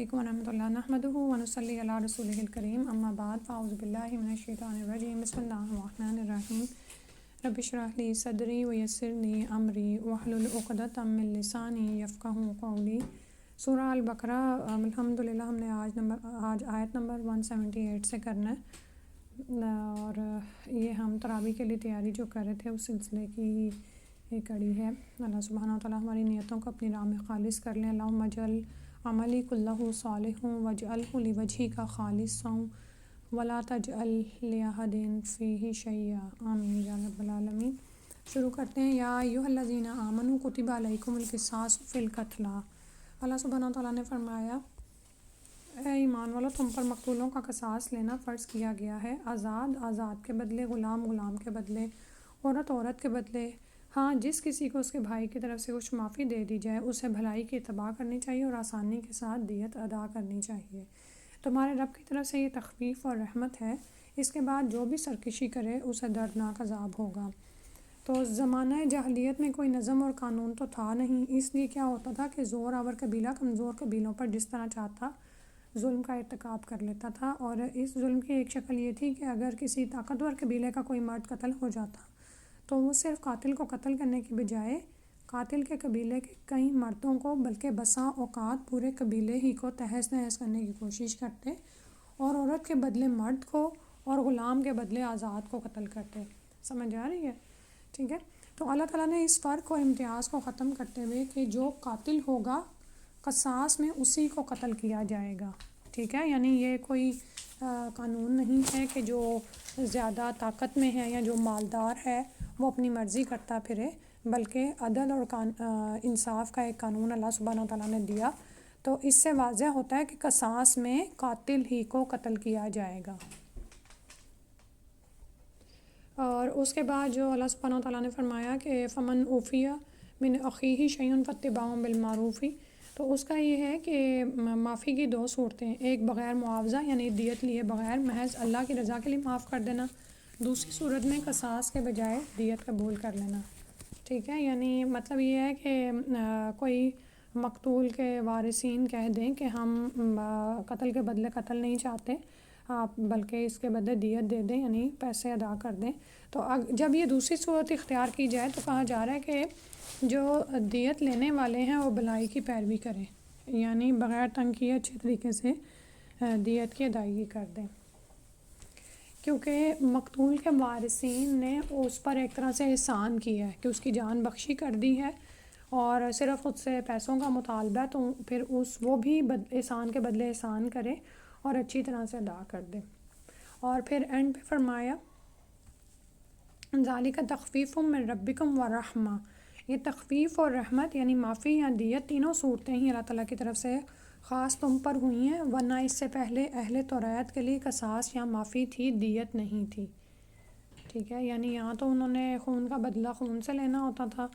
علیکم ورحمۃ اللہ نحمدہ ونصلی علی رسولہ الکریم اما بعد فاعوذ باللہ من الشیطان الرجیم بسم اللہ الرحمن الرحیم رب اشرح لی صدری ویسر لی امری واحلل عقدۃ من لسانی یفقہوا قولی۔ سورہ البقرہ الحمدللہ ہم نے آج آیت نمبر 178 سے کرنا ہے، اور یہ ہم تراویح کے لیے تیاری جو کر رہے تھے اس سلسلے کی یہ کڑی ہے۔ اللہ سبحانہ وتعالیٰ ہماری نیتوں کو اپنی راہ میں خالص کر لیں۔ اللہم اجعل عملی کلہ صالح واجعلہ لوجہک خالصا ولا تجعل لأحد فیہ شیئا آمین یا رب العالمین۔ شروع کرتے ہیں۔ یا ایھا الذین آمنوا کتب علیکم القصاص فی القتلی۔ اللہ سبحانہ وتعالیٰ نے فرمایا اے ایمان والو، تم پر مقتولوں کا قصاص لینا فرض کیا گیا ہے، آزاد کے بدلے، غلام کے بدلے، عورت کے بدلے۔ ہاں، جس کسی کو اس کے بھائی کی طرف سے کچھ معافی دے دی جائے اسے بھلائی کی اتباع کرنی چاہیے اور آسانی کے ساتھ دیت ادا کرنی چاہیے۔ تمہارے رب کی طرف سے یہ تخفیف اور رحمت ہے۔ اس کے بعد جو بھی سرکشی کرے اسے دردناک عذاب ہوگا۔ تو زمانہ جاہلیت میں کوئی نظم اور قانون تو تھا نہیں، اس لیے کیا ہوتا تھا کہ زور آور قبیلہ کمزور قبیلوں پر جس طرح چاہتا ظلم کا ارتکاب کر لیتا تھا، اور اس ظلم کی ایک شکل یہ تھی کہ اگر کسی طاقتور قبیلے کا کوئی مرد قتل ہو جاتا تو وہ صرف قاتل کو قتل کرنے کی بجائے قاتل کے قبیلے کے کئی مردوں کو بلکہ بسا اوقات پورے قبیلے ہی کو تہس نہس کرنے کی کوشش کرتے، اور عورت کے بدلے مرد کو اور غلام کے بدلے آزاد کو قتل کرتے۔ سمجھ آ رہی ہے؟ ٹھیک ہے۔ تو اللہ تعالیٰ نے اس فرق اور امتیاز کو ختم کرتے ہوئے کہ جو قاتل ہوگا قصاص میں اسی کو قتل کیا جائے گا، ٹھیک ہے، یعنی یہ کوئی قانون نہیں ہے کہ جو زیادہ طاقت میں ہے یا جو مالدار ہے وہ اپنی مرضی کرتا پھرے، بلکہ عدل اور انصاف کا ایک قانون اللہ سبحانہ وتعالیٰ نے دیا۔ تو اس سے واضح ہوتا ہے کہ قصاص میں قاتل ہی کو قتل کیا جائے گا۔ اور اس کے بعد جو اللہ سبحانہ وتعالیٰ نے فرمایا کہ فمن اوفی من اخیہ شیء فاتباع بالمعروف، تو اس کا یہ ہے کہ معافی کی دو صورتیں، ایک بغیر معاوضہ یعنی دیت لیے بغیر محض اللہ کی رضا کے لیے معاف کر دینا، دوسری صورت میں قصاص کے بجائے دیت قبول کر لینا، ٹھیک ہے۔ یعنی مطلب یہ ہے کہ کوئی مقتول کے وارثین کہہ دیں کہ ہم قتل کے بدلے قتل نہیں چاہتے، آپ بلکہ اس کے بدلے دیت دے دیں، یعنی پیسے ادا کر دیں۔ تو جب یہ دوسری صورت اختیار کی جائے تو کہا جا رہا ہے کہ جو دیت لینے والے ہیں وہ بھلائی کی پیروی کریں، یعنی بغیر تنگ کیے اچھے طریقے سے دیت کی ادائیگی کر دیں، کیونکہ مقتول کے وارثین نے اس پر ایک طرح سے احسان کیا ہے کہ اس کی جان بخشی کر دی ہے، اور صرف خود سے پیسوں کا مطالبہ، تو پھر وہ بھی احسان کے بدلے احسان کرے اور اچھی طرح سے ادا کر دے۔ اور پھر اینڈ پہ فرمایا ذالک تخفیف من ربکم ورحمہ، یہ تخفیف اور رحمت یعنی معافی یا دیت تینوں صورتیں ہی اللہ تعالیٰ کی طرف سے خاص تم پر ہوئی ہیں، ورنہ اس سے پہلے اہل توریت کے لیے قصاص یا معافی تھی، دیت نہیں تھی، ٹھیک ہے۔ یعنی یہاں تو انہوں نے خون کا بدلہ خون سے لینا ہوتا تھا،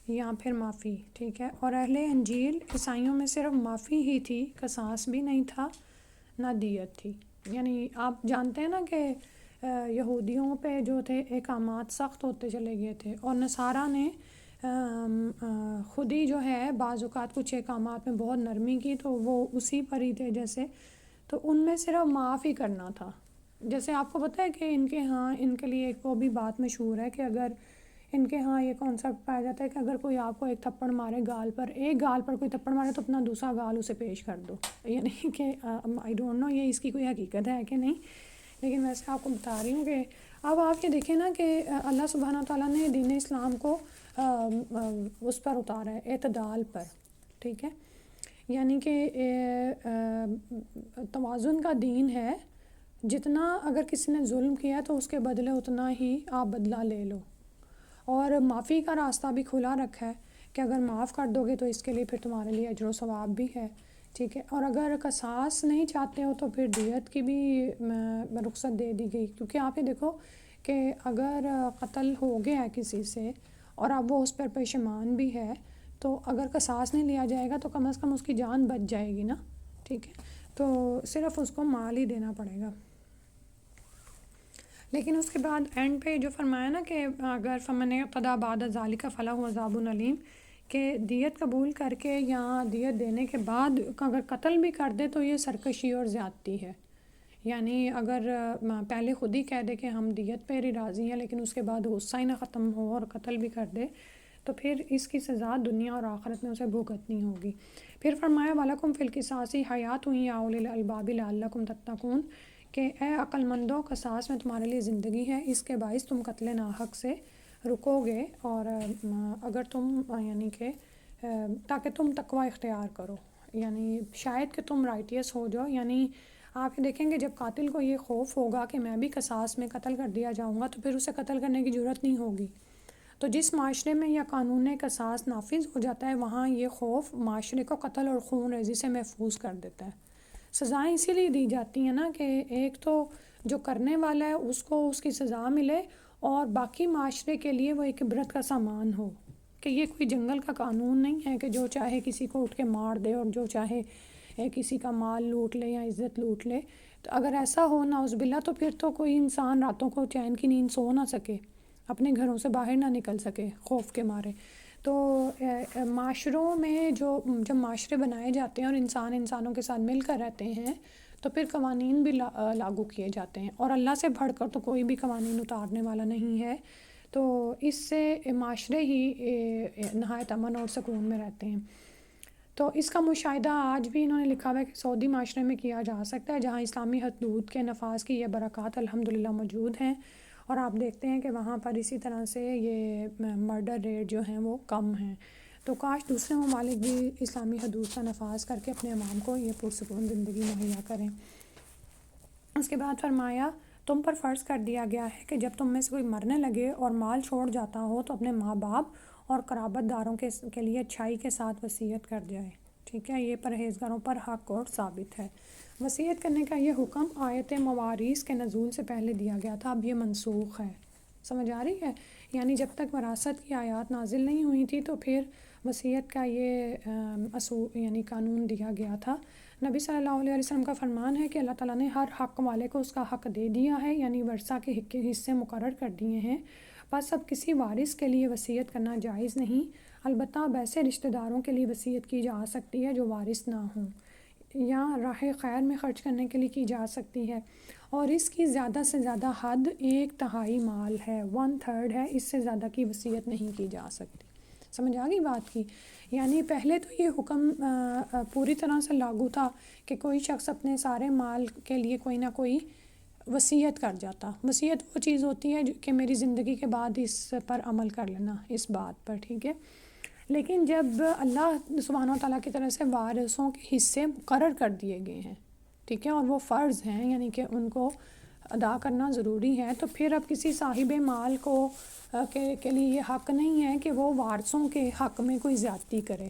یا پھر معافی، ٹھیک ہے۔ اور اہل انجیل عیسائیوں میں صرف معافی ہی تھی، قصاص بھی نہیں تھا، نہ دیت تھی۔ یعنی آپ جانتے ہیں نا کہ یہودیوں پہ جو تھے احکامات سخت ہوتے چلے گئے تھے، اور نصارہ نے خود ہی جو ہے بعض اوقات کچھ احکامات میں بہت نرمی کی، تو وہ اسی پر ہی تھے جیسے، تو ان میں صرف معاف ہی کرنا تھا۔ جیسے آپ کو پتہ ہے کہ ان کے ہاں ان کے لیے ایک وہ بھی بات مشہور ہے کہ اگر ان کے ہاں یہ کانسیپٹ پایا جاتا ہے کہ اگر کوئی آپ کو ایک تھپڑ مارے گال پر، ایک گال پر کوئی تھپڑ مارے تو اپنا دوسرا گال اسے پیش کر دو، یعنی کہ آئی ڈونٹ نو یہ اس کی کوئی حقیقت ہے کہ نہیں، لیکن ویسے آپ کو بتا رہی ہوں کہ اب آپ یہ دیکھیں نا کہ اللہ سبحانہ تعالیٰ نے دین اسلام کو اس پر اتارا ہے، اعتدال پر، ٹھیک ہے، یعنی کہ توازن کا دین ہے، جتنا اگر کسی نے ظلم کیا تو اس کے بدلے اتنا ہی آپ بدلہ لے لو، اور معافی کا راستہ بھی کھلا رکھا ہے کہ اگر معاف کر دو گے تو اس کے لیے پھر تمہارے لیے اجر و ثواب بھی ہے، ٹھیک ہے۔ اور اگر قصاص نہیں چاہتے ہو تو پھر دیت کی بھی رخصت دے دی گئی، کیونکہ آپ یہ دیکھو کہ اگر قتل ہو گیا ہے کسی سے اور اب وہ اس پر پشیمان بھی ہے، تو اگر قصاص نہیں لیا جائے گا تو کم از کم اس کی جان بچ جائے گی نا، ٹھیک ہے، تو صرف اس کو مال ہی دینا پڑے گا۔ لیکن اس کے بعد اینڈ پہ جو فرمایا نا کہ اگر فمن اعتدی بعد ذلک فلہ عذاب علیم، کہ دیت قبول کر کے یا دیت دینے کے بعد اگر قتل بھی کر دے تو یہ سرکشی اور زیادتی ہے. یعنی اگر پہلے خود ہی کہہ دے کہ ہم دیت پہ ہی راضی ہیں لیکن اس کے بعد غصہ ہی نہ ختم ہو اور قتل بھی کر دے تو پھر اس کی سزا دنیا اور آخرت میں اسے بھگتنی ہوگی. پھر فرمایا وَلَكُمْ فِي الْقِصَاصِ حَيَاةٌ يَا أُولِي الْأَلْبَابِ لَعَلَّكُمْ تَتَّقُونَ کہ اے عقل مندوں قصاص میں تمہارے لیے زندگی ہے، اس کے باعث تم قتل ناحق سے رکو گے اور اگر تم یعنی کہ تاکہ تم تقوی اختیار کرو، یعنی شاید کہ تم رائٹیس ہو جاؤ. یعنی آپ دیکھیں گے جب قاتل کو یہ خوف ہوگا کہ میں بھی قصاص میں قتل کر دیا جاؤں گا تو پھر اسے قتل کرنے کی جرات نہیں ہوگی. تو جس معاشرے میں یا قانون قصاص نافذ ہو جاتا ہے وہاں یہ خوف معاشرے کو قتل اور خون ریزی سے محفوظ کر دیتا ہے. سزائیں اسی لیے دی جاتی ہیں نا کہ ایک تو جو کرنے والا ہے اس کو اس کی سزا ملے اور باقی معاشرے کے لیے وہ ایک عبرت کا سامان ہو کہ یہ کوئی جنگل کا قانون نہیں ہے کہ جو چاہے کسی کو اٹھ کے مار دے اور جو چاہے کسی کا مال لوٹ لے یا عزت لوٹ لے. تو اگر ایسا ہو نعوذ باللہ تو پھر تو کوئی انسان راتوں کو چین کی نیند سو نہ سکے، اپنے گھروں سے باہر نہ نکل سکے خوف کے مارے. تو معاشروں میں جب معاشرے بنائے جاتے ہیں اور انسانوں کے ساتھ مل کر رہتے ہیں تو پھر قوانین بھی لاگو کیے جاتے ہیں اور اللہ سے بڑھ کر تو کوئی بھی قوانین اتارنے والا نہیں ہے. تو اس سے معاشرے ہی نہایت امن اور سکون میں رہتے ہیں. تو اس کا مشاہدہ آج بھی انہوں نے لکھا ہوا ہے کہ سعودی معاشرے میں کیا جا سکتا ہے جہاں اسلامی حدود کے نفاذ کی یہ برکات الحمدللہ موجود ہیں اور آپ دیکھتے ہیں کہ وہاں پر اسی طرح سے یہ مرڈر ریٹ جو ہیں وہ کم ہیں. تو کاش دوسرے ممالک بھی اسلامی حدود کا نفاذ کر کے اپنے عوام کو یہ پرسکون زندگی مہیا کریں. اس کے بعد فرمایا تم پر فرض کر دیا گیا ہے کہ جب تم میں سے کوئی مرنے لگے اور مال چھوڑ جاتا ہو تو اپنے ماں باپ اور قرابت داروں کے لیے اچھائی کے ساتھ وصیت کر جائے. ٹھیک ہے، یہ پرہیزگاروں پر حق اور ثابت ہے. وصیت کرنے کا یہ حکم آیت مواریث کے نزول سے پہلے دیا گیا تھا، اب یہ منسوخ ہے. سمجھ آ رہی ہے؟ یعنی جب تک وراثت کی آیات نازل نہیں ہوئی تھی تو پھر وصیت کا یہ اصول یعنی قانون دیا گیا تھا. نبی صلی اللہ علیہ وسلم کا فرمان ہے کہ اللہ تعالیٰ نے ہر حق والے کو اس کا حق دے دیا ہے، یعنی ورثہ کے حصے مقرر کر دیے ہیں. بس اب کسی وارث کے لیے وصیت کرنا جائز نہیں، البتہ اب ایسے رشتہ داروں کے لیے وصیت کی جا سکتی ہے جو وارث نہ ہوں یا راہ خیر میں خرچ کرنے کے لیے کی جا سکتی ہے اور اس کی زیادہ سے زیادہ حد 1/3 مال ہے، 1/3 ہے، اس سے زیادہ کی وصیت نہیں کی جا سکتی. سمجھ آ گئی بات کی؟ یعنی پہلے تو یہ حکم پوری طرح سے لاگو تھا کہ کوئی شخص اپنے سارے مال کے لیے کوئی نہ کوئی وصیت کر جاتا. وصیت وہ چیز ہوتی ہے کہ میری زندگی کے بعد اس پر عمل کر لینا، اس بات پر. ٹھیک ہے، لیکن جب اللہ سبحانہ و تعالیٰ کی طرف سے وارثوں کے حصے مقرر کر دیے گئے ہیں، ٹھیک ہے، اور وہ فرض ہیں یعنی کہ ان کو ادا کرنا ضروری ہے، تو پھر اب کسی صاحب مال کو کے لیے یہ حق نہیں ہے کہ وہ وارثوں کے حق میں کوئی زیادتی کرے،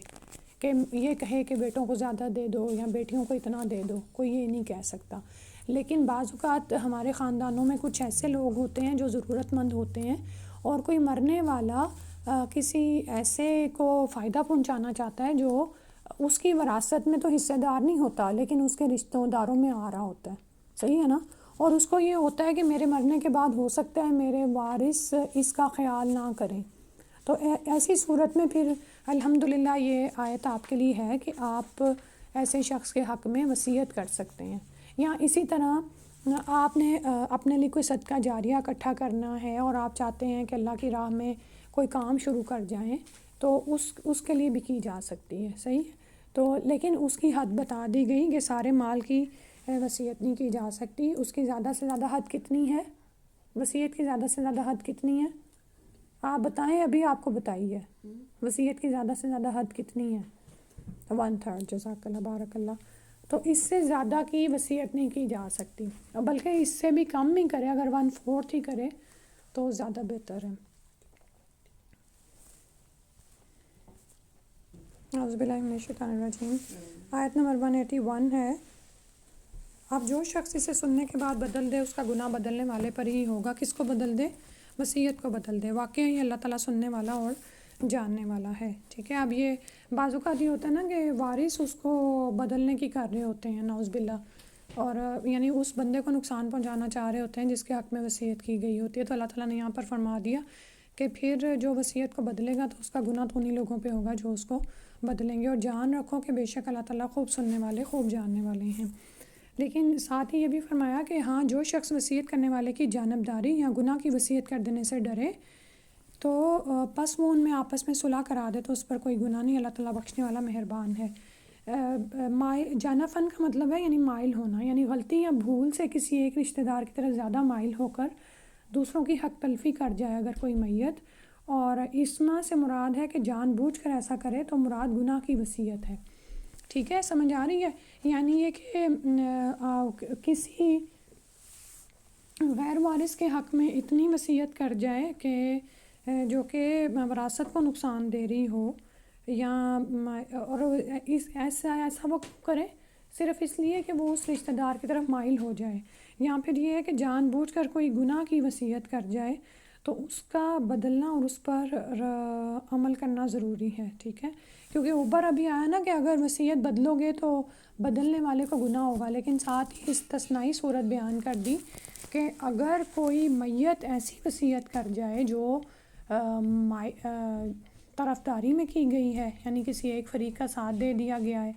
کہ یہ کہے کہ بیٹوں کو زیادہ دے دو یا بیٹیوں کو اتنا دے دو. کوئی یہ نہیں کہہ سکتا. لیکن بعض اوقات ہمارے خاندانوں میں کچھ ایسے لوگ ہوتے ہیں جو ضرورت مند ہوتے ہیں اور کوئی مرنے والا کسی ایسے کو فائدہ پہنچانا چاہتا ہے جو اس کی وراثت میں تو حصہ دار نہیں ہوتا لیکن اس کے رشتہ داروں میں آ رہا ہوتا ہے. صحیح ہے نا؟ اور اس کو یہ ہوتا ہے کہ میرے مرنے کے بعد ہو سکتا ہے میرے وارث اس کا خیال نہ کریں. تو ایسی صورت میں پھر الحمدللہ یہ آیت آپ کے لیے ہے کہ آپ ایسے شخص کے حق میں وصیت کر سکتے ہیں. یا اسی طرح آپ نے اپنے لیے کوئی صدقہ جاریہ اکٹھا کرنا ہے اور آپ چاہتے ہیں کہ اللہ کی راہ میں کوئی کام شروع کر جائیں تو اس کے لیے بھی کی جا سکتی ہے. صحیح؟ تو لیکن اس کی حد بتا دی گئی کہ سارے مال کی وصیت نہیں کی جا سکتی. اس کی زیادہ سے زیادہ حد کتنی ہے؟ وصیت کی زیادہ سے زیادہ حد کتنی ہے؟ آپ بتائیں، ابھی آپ کو بتائی ہے. وصیت کی زیادہ سے زیادہ حد کتنی ہے؟ 1/3. جزاک اللہ، بارک اللہ. تو اس سے زیادہ کی وصیت نہیں کی جا سکتی، بلکہ اس سے بھی کم ہی کرے، اگر 1/4 ہی کرے تو زیادہ بہتر ہے. اعوذ باللہ من الشیطان الرجیم. آیت نمبر 181 ہے. اب جو شخص اسے سننے کے بعد بدل دے اس کا گناہ بدلنے والے پر ہی ہوگا. کس کو بدل دے؟ وصیت کو بدل دے. واقعی اللہ تعالیٰ سننے والا اور جاننے والا ہے. ٹھیک ہے، اب یہ بعض اوقات یہ ہوتا ہے نا کہ وارث اس کو بدلنے کی کر رہے ہوتے ہیں نعوذ باللہ، اور یعنی اس بندے کو نقصان پہنچانا چاہ رہے ہوتے ہیں جس کے حق میں وصیت کی گئی ہوتی ہے. تو اللہ تعالیٰ نے یہاں پر فرما دیا کہ پھر جو وصیت کو بدلے گا تو اس کا گناہ تو انہیں لوگوں پہ ہوگا جو اس کو بدلیں گے. اور جان رکھو کہ بے شک اللہ تعالیٰ خوب سننے والے خوب جاننے والے ہیں. لیکن ساتھ ہی یہ بھی فرمایا کہ ہاں جو شخص وصیت کرنے والے کی جانبداری یا گناہ کی وصیت کر دینے سے ڈرے تو پس وہ ان میں آپس میں صلح کرا دے تو اس پر کوئی گناہ نہیں. اللہ تعالیٰ بخشنے والا مہربان ہے. جانفن کا مطلب ہے یعنی مائل ہونا، یعنی غلطی یا بھول سے کسی ایک رشتہ دار کی طرف زیادہ مائل ہو کر دوسروں کی حق تلفی کر جائے اگر کوئی میت. اور اسما سے مراد ہے کہ جان بوجھ کر ایسا کرے تو مراد گناہ کی وصیت ہے. ٹھیک ہے، سمجھ آ رہی ہے؟ یعنی یہ کہ کسی غیر وارث کے حق میں اتنی وصیت کر جائے کہ جو کہ وراثت کو نقصان دے رہی ہو، یا اور ایسا وہ کرے صرف اس لیے کہ وہ اس رشتہ دار کی طرف مائل ہو جائے، یا پھر یہ ہے کہ جان بوجھ کر کوئی گناہ کی وصیت کر جائے تو اس کا بدلنا اور اس پر عمل کرنا ضروری ہے. ٹھیک ہے، کیونکہ اوپر ابھی آیا نا کہ اگر وصیت بدلو گے تو بدلنے والے کو گناہ ہوگا، لیکن ساتھ ہی استثنائی صورت بیان کر دی کہ اگر کوئی میت ایسی وصیت کر جائے جو طرفداری میں کی گئی ہے، یعنی کسی ایک فریق کا ساتھ دے دیا گیا ہے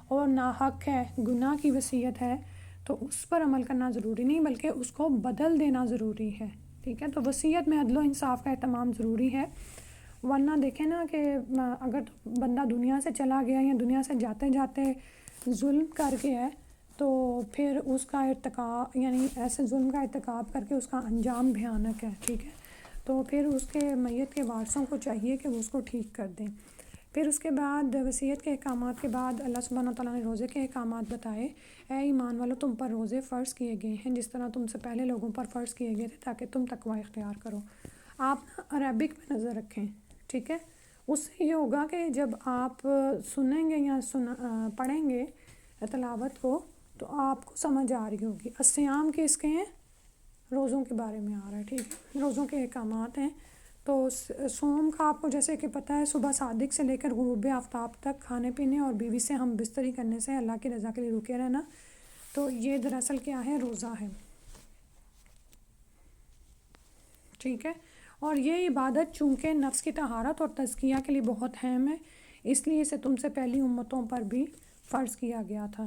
اور ناحق ہے، گناہ کی وصیت ہے، تو اس پر عمل کرنا ضروری نہیں بلکہ اس کو بدل دینا ضروری ہے. ٹھیک ہے، تو وصیت میں عدل و انصاف کا اہتمام ضروری ہے. ورنہ دیکھیں نا کہ اگر بندہ دنیا سے چلا گیا یا دنیا سے جاتے جاتے ظلم کر گیا ہے تو پھر اس کا ارتکاب، یعنی ایسے ظلم کا ارتکاب کر کے اس کا انجام بھیانک ہے. ٹھیک ہے، تو پھر اس کے میت کے وارثوں کو چاہیے کہ وہ اس کو ٹھیک کر دیں. پھر اس کے بعد وصیت کے احکامات کے بعد اللہ سبحانہ و تعالیٰ نے روزے کے احکامات بتائے. اے ایمان والو، تم پر روزے فرض کیے گئے ہیں جس طرح تم سے پہلے لوگوں پر فرض کیے گئے تھے تاکہ تم تقوی اختیار کرو. آپ عربک میں نظر رکھیں. ٹھیک ہے، اس سے یہ ہوگا کہ جب آپ سنیں گے یا پڑھیں گے تلاوت کو تو آپ کو سمجھ آ رہی ہوگی. الصیام کس کے ہیں؟ روزوں کے بارے میں آ رہا ہے. ٹھیک ہے، روزوں کے احکامات ہیں. تو صوم کا آپ کو جیسے کہ پتہ ہے صبح صادق سے لے کر غروب آفتاب تک کھانے پینے اور بیوی سے ہم بستری کرنے سے اللہ کی رضا کے لیے رکے رہنا. تو یہ دراصل کیا ہے؟ روزہ ہے. ٹھیک ہے، اور یہ عبادت چونکہ نفس کی طہارت اور تزکیہ کے لیے بہت اہم ہے، اس لیے اسے تم سے پہلی امتوں پر بھی فرض کیا گیا تھا.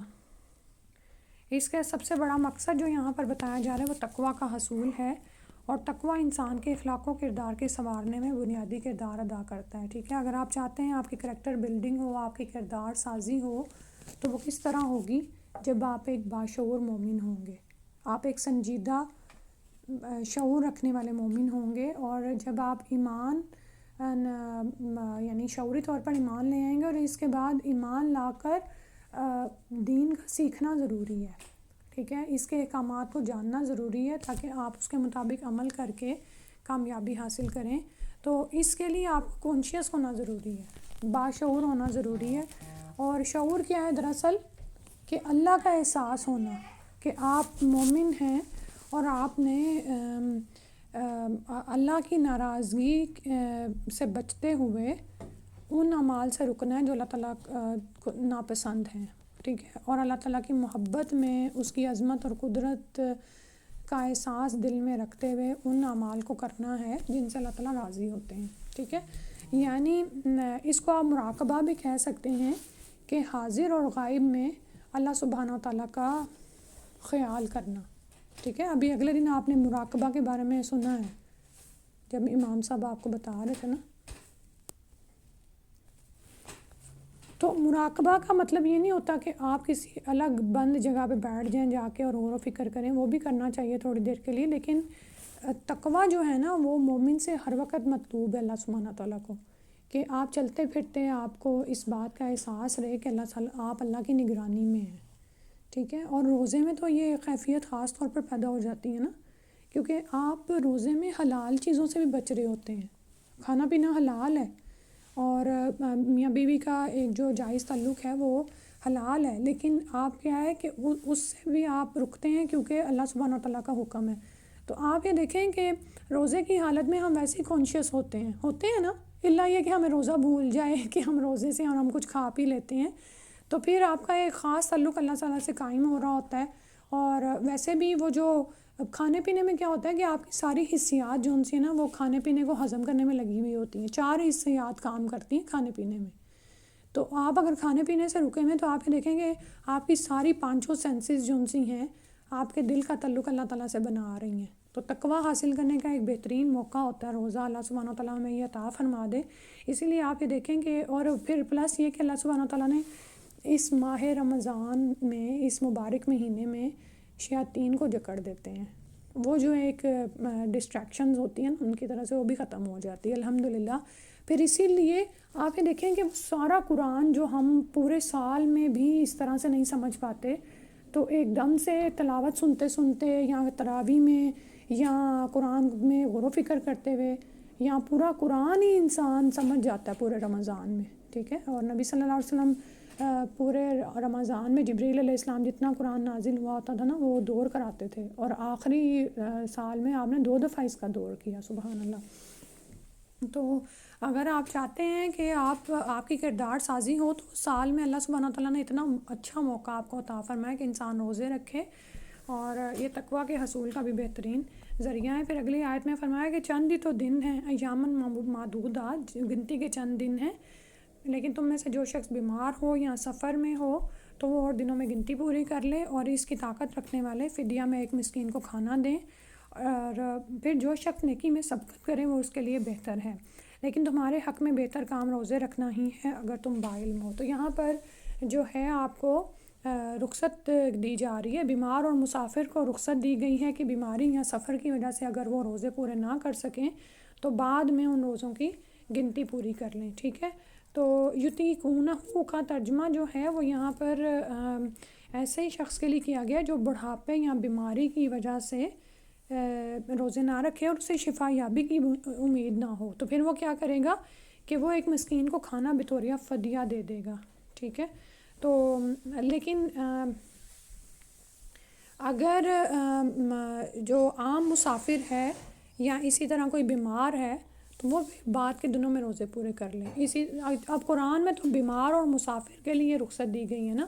اس کا سب سے بڑا مقصد جو یہاں پر بتایا جا رہا ہے وہ تقویٰ کا حصول ہے، اور تقویٰ انسان کے اخلاق و کردار کے سنوارنے میں بنیادی کردار ادا کرتا ہے. ٹھیک ہے، اگر آپ چاہتے ہیں آپ کی کریکٹر بلڈنگ ہو، آپ کی کردار سازی ہو، تو وہ کس طرح ہوگی؟ جب آپ ایک باشعور مومن ہوں گے، آپ ایک سنجیدہ شعور رکھنے والے مومن ہوں گے، اور جب آپ ایمان یعنی شعوری طور پر ایمان لے آئیں گے، اور اس کے بعد ایمان لا کر دین کا سیکھنا ضروری ہے. ٹھیک ہے، اس کے احکامات کو جاننا ضروری ہے تاکہ آپ اس کے مطابق عمل کر کے کامیابی حاصل کریں. تو اس کے لیے آپ کو کانشیس ہونا ضروری ہے، باشعور ہونا ضروری ہے. اور شعور کیا ہے دراصل؟ کہ اللہ کا احساس ہونا کہ آپ مومن ہیں اور آپ نے اللہ کی ناراضگی سے بچتے ہوئے ان اعمال سے رکنا ہے جو اللہ تعالیٰ کو ناپسند ہیں. ٹھیک ہے، اور اللہ تعالیٰ کی محبت میں اس کی عظمت اور قدرت کا احساس دل میں رکھتے ہوئے ان اعمال کو کرنا ہے جن سے اللہ تعالیٰ راضی ہوتے ہیں. ٹھیک ہے، یعنی اس کو آپ مراقبہ بھی کہہ سکتے ہیں کہ حاضر اور غائب میں اللہ سبحانہ و تعالیٰ کا خیال کرنا. ٹھیک ہے، ابھی اگلے دن آپ نے مراقبہ کے بارے میں سنا ہے جب امام صاحب آپ کو بتا رہے تھے نا. تو مراقبہ کا مطلب یہ نہیں ہوتا کہ آپ کسی الگ بند جگہ پہ بیٹھ جائیں جا کے اور غور و فکر کریں، وہ بھی کرنا چاہیے تھوڑی دیر کے لیے، لیکن تقویٰ جو ہے نا وہ مومن سے ہر وقت مطلوب ہے اللہ سبحانہ تعالیٰ کو، کہ آپ چلتے پھرتے آپ کو اس بات کا احساس رہے کہ آپ اللہ کی نگرانی میں ہیں. ٹھیک ہے، اور روزے میں تو یہ کیفیت خاص طور پر پیدا ہو جاتی ہے نا، کیونکہ آپ روزے میں حلال چیزوں سے بھی بچ رہے ہوتے ہیں. کھانا پینا حلال ہے اور میاں بیوی کا ایک جو جائز تعلق ہے وہ حلال ہے، لیکن آپ کیا ہے کہ اس سے بھی آپ رکتے ہیں کیونکہ اللہ سبحانہ تعالیٰ کا حکم ہے. تو آپ یہ دیکھیں کہ روزے کی حالت میں ہم ویسے کانشیس ہوتے ہیں نا، اللہ یہ کہ ہمیں روزہ بھول جائے کہ ہم روزے سے اور ہم کچھ کھا پی لیتے ہیں، تو پھر آپ کا ایک خاص تعلق اللہ تعالیٰ سے قائم ہو رہا ہوتا ہے اور ویسے بھی وہ جو کھانے پینے میں کیا ہوتا ہے کہ آپ کی ساری حسیات جو ان سے نا وہ کھانے پینے کو ہضم کرنے میں لگی ہوئی ہوتی ہیں، 4 حسیات کام کرتی ہیں کھانے پینے میں. تو آپ اگر کھانے پینے سے رکے ہوئے تو آپ یہ دیکھیں گے آپ کی ساری 5 سینسز جو ان سی ہیں آپ کے دل کا تعلق اللہ تعالیٰ سے بنا آ رہی ہیں. تو تقویٰ حاصل کرنے کا ایک بہترین موقع ہوتا ہے روزہ، اللہ سبحانہ و تعالیٰ ہمیں یہ عطا فرما دے. اسی لیے آپ یہ دیکھیں کہ اور پھر پلس یہ کہ اللہ سبحانہ و تعالیٰ نے اس ماہ رمضان میں، اس مبارک مہینے میں شیاطین کو جکڑ دیتے ہیں. وہ جو ایک ڈسٹریکشنز ہوتی ہیں ان کی طرح سے وہ بھی ختم ہو جاتی ہے الحمدللہ. پھر اسی لیے آپ یہ دیکھیں کہ سارا قرآن جو ہم پورے سال میں بھی اس طرح سے نہیں سمجھ پاتے، تو ایک دم سے تلاوت سنتے سنتے یا تراویح میں یا قرآن میں غور و فکر کرتے ہوئے یا پورا قرآن ہی انسان سمجھ جاتا ہے پورے رمضان میں. ٹھیک ہے. اور نبی صلی اللہ علیہ وسلم پورے رمضان میں جبریل علیہ السلام جتنا قرآن نازل ہوا ہوتا تھا نا وہ دور کراتے تھے، اور آخری سال میں آپ نے 2 دفعہ اس کا دور کیا. سبحان اللہ. تو اگر آپ چاہتے ہیں کہ آپ کی کردار سازی ہو تو سال میں اللہ سبحانہ تعالیٰ نے اتنا اچھا موقع آپ کو عطا فرمایا کہ انسان روزے رکھے، اور یہ تقویٰ کے حصول کا بھی بہترین ذریعہ ہے. پھر اگلی آیت میں فرمایا کہ چند ہی تو دن ہیں، ایامن معدودات، گنتی کے چند دن ہیں، لیکن تم میں سے جو شخص بیمار ہو یا سفر میں ہو تو وہ اور دنوں میں گنتی پوری کر لے، اور اس کی طاقت رکھنے والے فدیہ میں ایک مسکین کو کھانا دیں. اور پھر جو شخص نیکی میں سبقت کرے وہ اس کے لیے بہتر ہے، لیکن تمہارے حق میں بہتر کام روزے رکھنا ہی ہے اگر تم باعلم ہو. تو یہاں پر جو ہے آپ کو رخصت دی جا رہی ہے، بیمار اور مسافر کو رخصت دی گئی ہے کہ بیماری یا سفر کی وجہ سے اگر وہ روزے پورے نہ کر سکیں تو بعد میں ان روزوں کی گنتی پوری کر لیں. ٹھیک ہے. تو یطیقونہ کا ترجمہ جو ہے وہ یہاں پر ایسے ہی شخص کے لیے کیا گیا جو بڑھاپے یا بیماری کی وجہ سے روزے نہ رکھے اور اسے شفا یابی کی امید نہ ہو، تو پھر وہ کیا کرے گا کہ وہ ایک مسکین کو کھانا بطوریہ فدیہ دے دے گا. ٹھیک ہے. تو لیکن اگر جو عام مسافر ہے یا اسی طرح کوئی بیمار ہے تو وہ بعد کے دنوں میں روزے پورے کر لیں. اب قرآن میں تو بیمار اور مسافر کے لیے رخصت دی گئی ہے نا،